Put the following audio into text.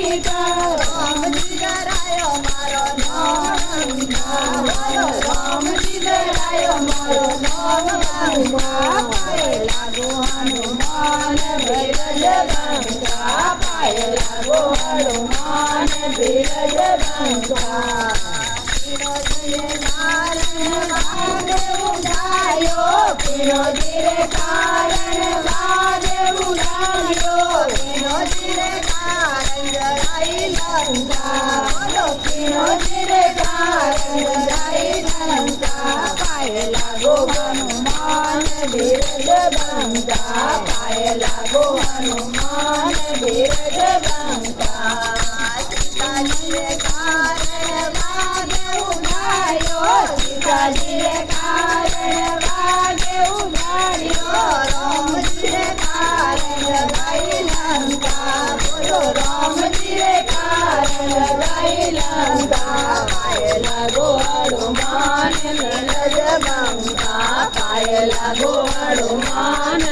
રામજી ડરાયો મારો નંદા રામજી ડરાયો મારો નંદા પાયે લાગો હનુમાન બિરજ બંકા પાયે લાગો હનુમાન બિરજ બંકા વિનોદી કારણ વાગે ઉડાયો વિનોદી કારણ જય લંકા બોલો વિનોદી કારણ જય લંકા પાયે લાગો હનુમાન બિરજ બંકા પાયે લાગો હનુમાન બિરજ બંકા સીતાજીને કારણ વાગે ઉડાયો સીતાજીને કારણ વાગે ઉડાડ્યો રામજીને કારણ ગઈ લંકા બોલો રામજીને કારણ ગઈ લંકા પાયે લાગો હનુમાન બિરજ બંકા પાયે લાગો હનુમાન